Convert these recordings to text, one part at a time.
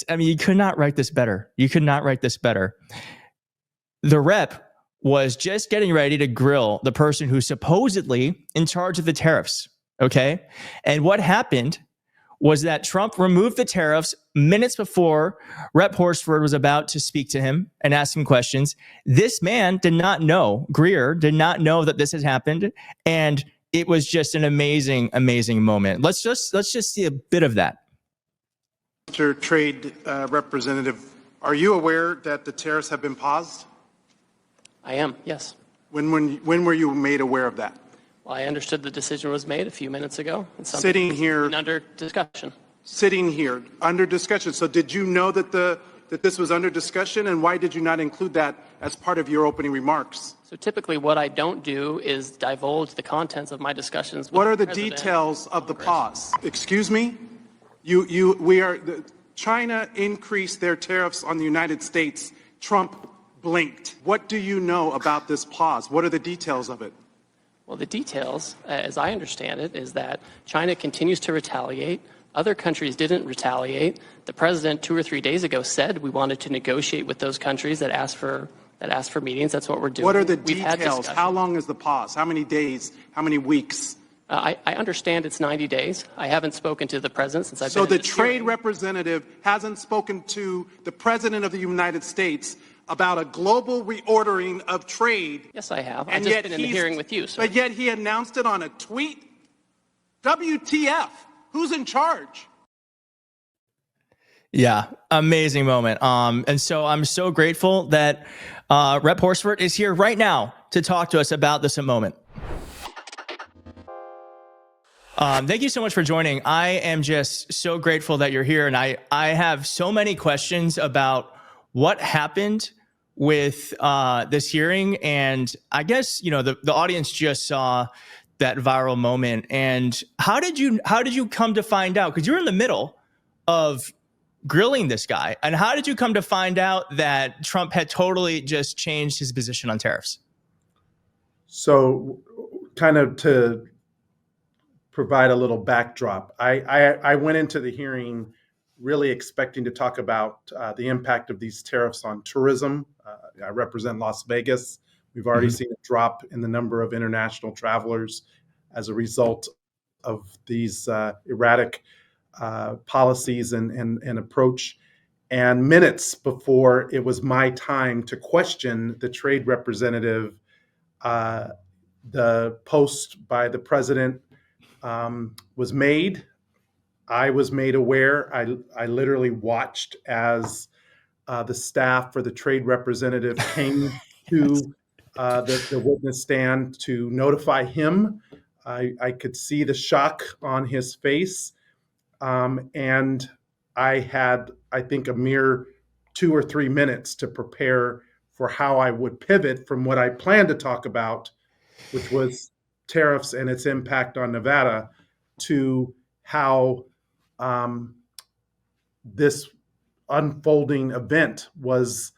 I mean, you could not write this better. You could not write this better. The rep was just getting ready to grill the person who's supposedly in charge of the tariffs. Okay. And what happened was that Trump removed the tariffs minutes before Rep. Horsford was about to speak to him and ask him questions. This man did not know, Greer did not know that this had happened. And it was just an amazing, amazing moment. Let's just see a bit of that. Mr. Trade Representative, are you aware that the tariffs have been paused? I am, yes. When were you made aware of that? Well, I understood the decision was made a few minutes ago. Sitting here under discussion. Sitting here under discussion. So did you know that that this was under discussion, and why did you not include that as part of your opening remarks? So typically what I don't do is divulge the contents of my discussions with What are the President details of the Congress. pause? Excuse me? China increased their tariffs on the United States. Trump blinked. What do you know about this pause? What are the details of it? Well, the details, as I understand it, is that China continues to retaliate. Other countries didn't retaliate. The president 2 or 3 days ago said we wanted to negotiate with those countries that asked for meetings. That's what we're doing. What are the details? How long is the pause? How many days? How many weeks? I understand it's 90 days. I haven't spoken to the president since I've been So in the this trade hearing. representative hasn't spoken to the president of the United States about a global reordering of trade. Yes, I have. And I've just yet been in the hearing with you, sir. But yet he announced it on a tweet? WTF? Who's in charge? Yeah, amazing moment. And so I'm so grateful that Rep. Horsford is here right now to talk to us about this moment. Thank you so much for joining. I am just so grateful that you're here. And I have so many questions about what happened with this hearing. And I guess, the audience just saw that viral moment. And how did you come to find out? Because you're in the middle of grilling this guy. And how did you come to find out that Trump had totally just changed his position on tariffs? So kind of to provide a little backdrop, I went into the hearing really expecting to talk about the impact of these tariffs on tourism. I represent Las Vegas. We've already seen a drop in the number of international travelers as a result of these erratic policies and approach. And minutes before it was my time to question the trade representative, the post by the president was made. I was made aware. I literally watched as the staff for the trade representative came to the witness stand to notify him. I could see the shock on his face. And I had, I think, a mere 2 or 3 minutes to prepare for how I would pivot from what I planned to talk about, which was tariffs and its impact on Nevada, to how this unfolding event was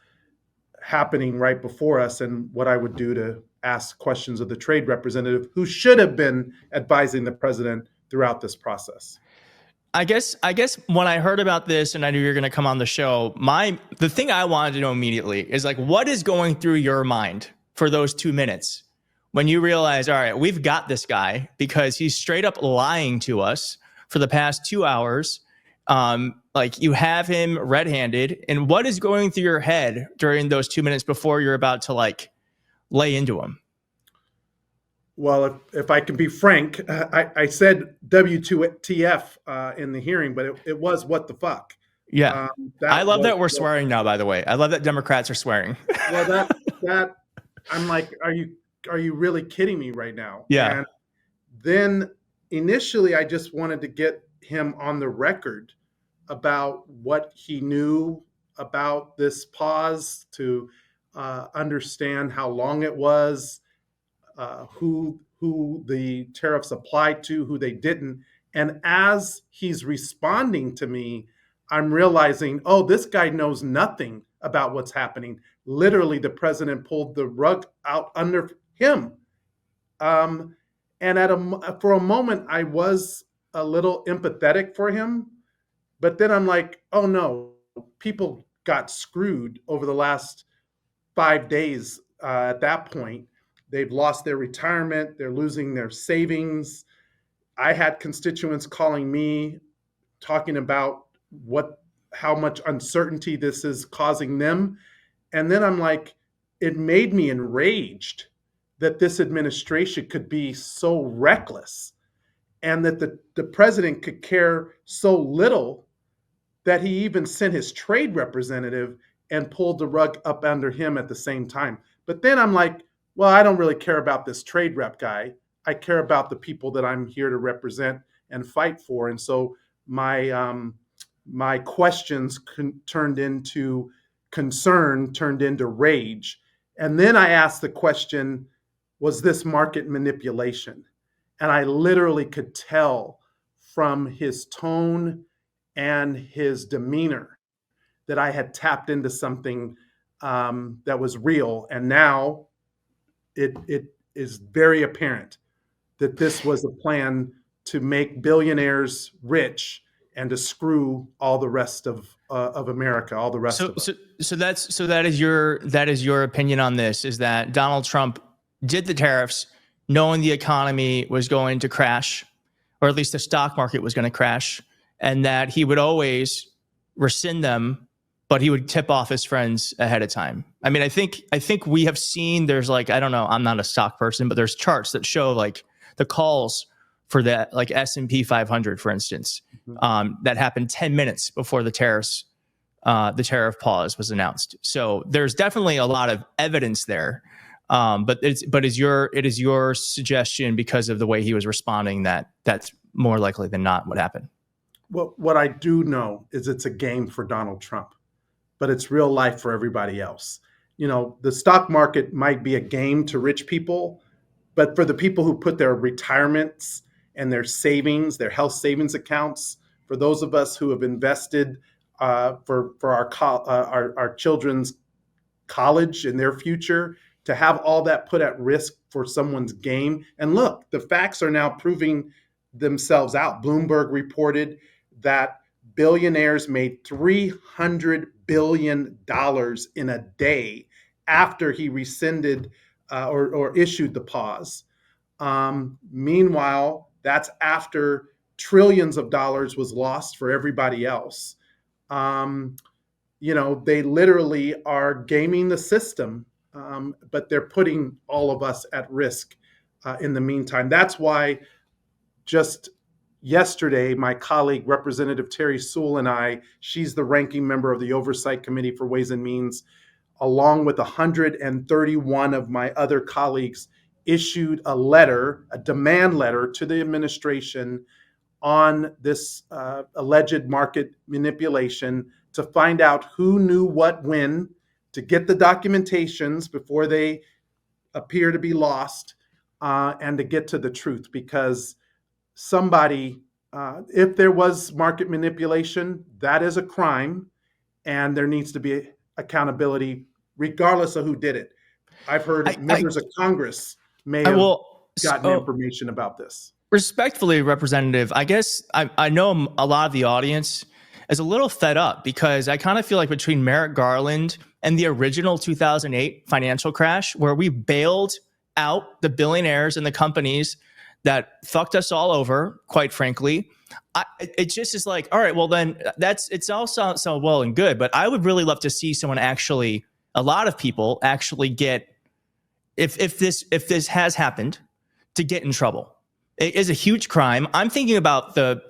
happening right before us, and what I would do to ask questions of the trade representative who should have been advising the president throughout this process. I guess when I heard about this and I knew you were going to come on the show, the thing I wanted to know immediately is like, what is going through your mind for those 2 minutes when you realize, all right, we've got this guy because he's straight up lying to us for the past 2 hours. Like you have him red-handed, and what is going through your head during those 2 minutes before you're about to like lay into him? Well, if I can be frank, I said WTF in the hearing, but it was what the fuck. Yeah. I love that we're swearing now, by the way. I love that Democrats are swearing. Well, that I'm like, are you really kidding me right now? Yeah. And then initially I just wanted to get him on the record about what he knew about this pause, to understand how long it was, who the tariffs applied to, who they didn't. And as he's responding to me, I'm realizing, oh, this guy knows nothing about what's happening. Literally, the president pulled the rug out under him. And for a moment, I was a little empathetic for him. But then I'm like, oh no, people got screwed over the last 5 days. At that point, they've lost their retirement, they're losing their savings. I had constituents calling me talking about how much uncertainty this is causing them. And then I'm like, it made me enraged that this administration could be so reckless and that the president could care so little that he even sent his trade representative and pulled the rug up under him at the same time. But then I'm like, well, I don't really care about this trade rep guy. I care about the people that I'm here to represent and fight for. And so my questions turned into concern, turned into rage. And then I asked the question, was this market manipulation? And I literally could tell from his tone and his demeanor that I had tapped into something that was real. And now it is very apparent that this was a plan to make billionaires rich and to screw all the rest of America, all the rest of us. So that is your opinion on this, is that Donald Trump did the tariffs knowing the economy was going to crash, or at least the stock market was going to crash, and that he would always rescind them, but he would tip off his friends ahead of time. I mean, I think we have seen, there's like, I don't know, I'm not a stock person, but there's charts that show like the calls for that, like S&P 500, for instance, that happened 10 minutes before the tariff pause was announced. So there's definitely a lot of evidence there. But it is your suggestion, because of the way he was responding, that that's more likely than not what happened. Well, what I do know is it's a game for Donald Trump, but it's real life for everybody else. You know, the stock market might be a game to rich people, but for the people who put their retirements and their savings, their health savings accounts, for those of us who have invested for our children's college and their future, to have all that put at risk for someone's game. And look, the facts are now proving themselves out. Bloomberg reported that billionaires made $300 billion in a day after he rescinded or issued the pause. Meanwhile, that's after trillions of dollars was lost for everybody else. They literally are gaming the system, but they're putting all of us at risk in the meantime. That's why just yesterday, my colleague, Representative Terry Sewell, and I, she's the ranking member of the Oversight Committee for Ways and Means, along with 131 of my other colleagues, issued a demand letter to the administration on this alleged market manipulation, to find out who knew what when, to get the documentations before they appear to be lost, and to get to the truth. Because somebody, if there was market manipulation, that is a crime, and there needs to be accountability regardless of who did it. I've heard members of Congress may have gotten information about this. Respectfully, Representative, I guess I know a lot of the audience is a little fed up, because I kind of feel like between Merrick Garland and the original 2008 financial crash, where we bailed out the billionaires and the companies that fucked us all over, quite frankly, it just is like, all right, well then it's all so well and good, but I would really love to see someone actually, a lot of people actually get, if this has happened, to get in trouble. It is a huge crime. I'm thinking about the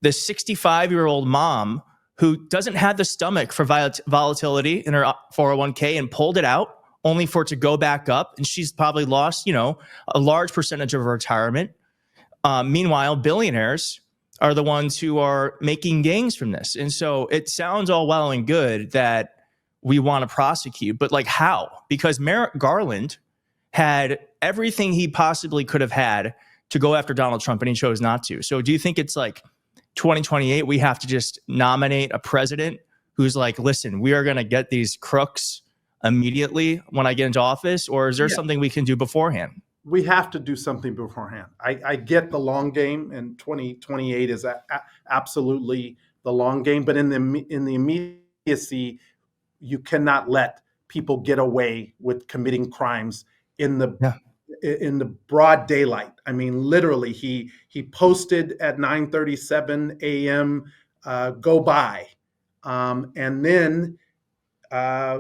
65-year-old mom who doesn't have the stomach for volatility in her 401k and pulled it out only for it to go back up. And she's probably lost, a large percentage of her retirement. Meanwhile, billionaires are the ones who are making gains from this. And so it sounds all well and good that we want to prosecute, but like how? Because Merrick Garland had everything he possibly could have had to go after Donald Trump, and he chose not to. So do you think it's like 2028, we have to just nominate a president who's like, listen, we are going to get these crooks immediately when I get into office? Or is there something we can do beforehand? We have to do something beforehand. I get the long game, and 2028 is absolutely the long game. But in the immediacy, you cannot let people get away with committing crimes in the broad daylight. I mean, literally, he posted at 9:37 a.m. Go by, and then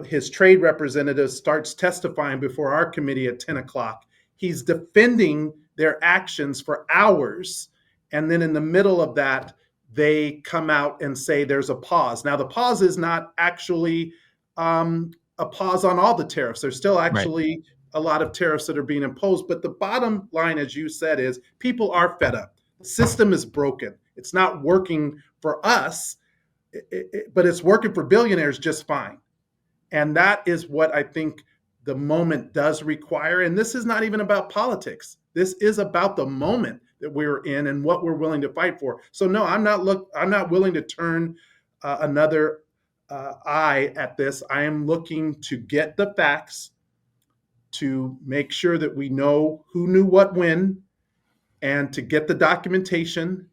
his trade representative starts testifying before our committee at 10 o'clock. He's defending their actions for hours. And then in the middle of that, they come out and say there's a pause. Now, the pause is not actually a pause on all the tariffs. There's still actually a lot of tariffs that are being imposed. But the bottom line, as you said, is people are fed up. The system is broken. It's not working for us, but it's working for billionaires just fine. And that is what I think the moment does require. And this is not even about politics. This is about the moment that we're in and what we're willing to fight for. So no, I'm not willing to turn another eye at this. I am looking to get the facts, to make sure that we know who knew what when, and to get the documentation,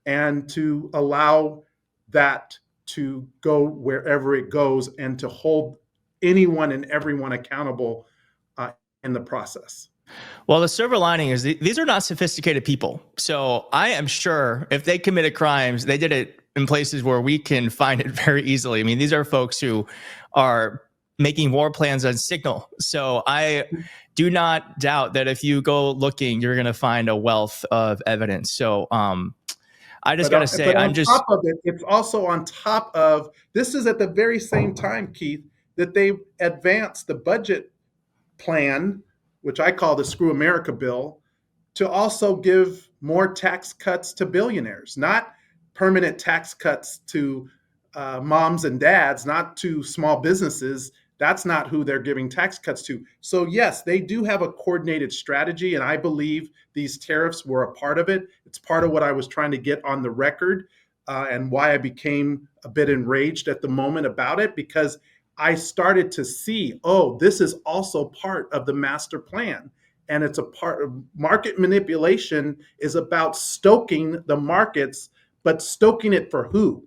and to allow that to go wherever it goes, and to hold anyone and everyone accountable in the process. Well, the silver lining is these are not sophisticated people. So I am sure if they committed crimes, they did it in places where we can find it very easily. I mean, these are folks who are making war plans on Signal. So I do not doubt that if you go looking, you're going to find a wealth of evidence. So I just got to say, I'm just. Top of it, it's also on top of, this is at the very same time, Keith, that they advanced the budget plan, which I call the Screw America bill, to also give more tax cuts to billionaires, not permanent tax cuts to moms and dads, not to small businesses. That's not who they're giving tax cuts to. So yes, they do have a coordinated strategy, and I believe these tariffs were a part of it. It's part of what I was trying to get on the record, and why I became a bit enraged at the moment about it, because I started to see, oh, this is also part of the master plan. And it's a part of market manipulation is about stoking the markets, but stoking it for who?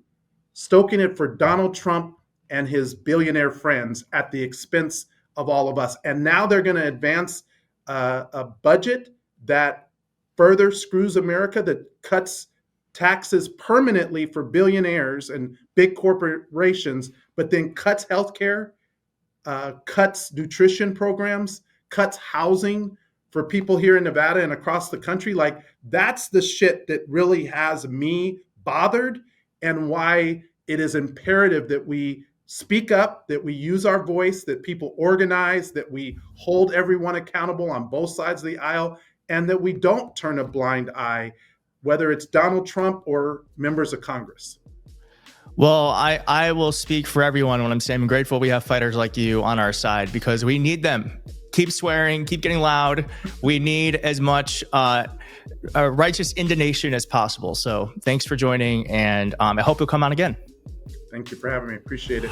Stoking it for Donald Trump and his billionaire friends at the expense of all of us. And now they're going to advance a budget that further screws America, that cuts taxes permanently for billionaires and big corporations, but then cuts healthcare, cuts nutrition programs, cuts housing for people here in Nevada and across the country. Like, that's the shit that really has me bothered, and why it is imperative that we speak up, that we use our voice, that people organize, that we hold everyone accountable on both sides of the aisle, and that we don't turn a blind eye, whether it's Donald Trump or members of Congress. Well, I will speak for everyone when I'm saying I'm grateful we have fighters like you on our side, because we need them. Keep swearing, keep getting loud. We need as much righteous indignation as possible. So thanks for joining, and I hope you'll come on again. Thank you for having me. Appreciate it.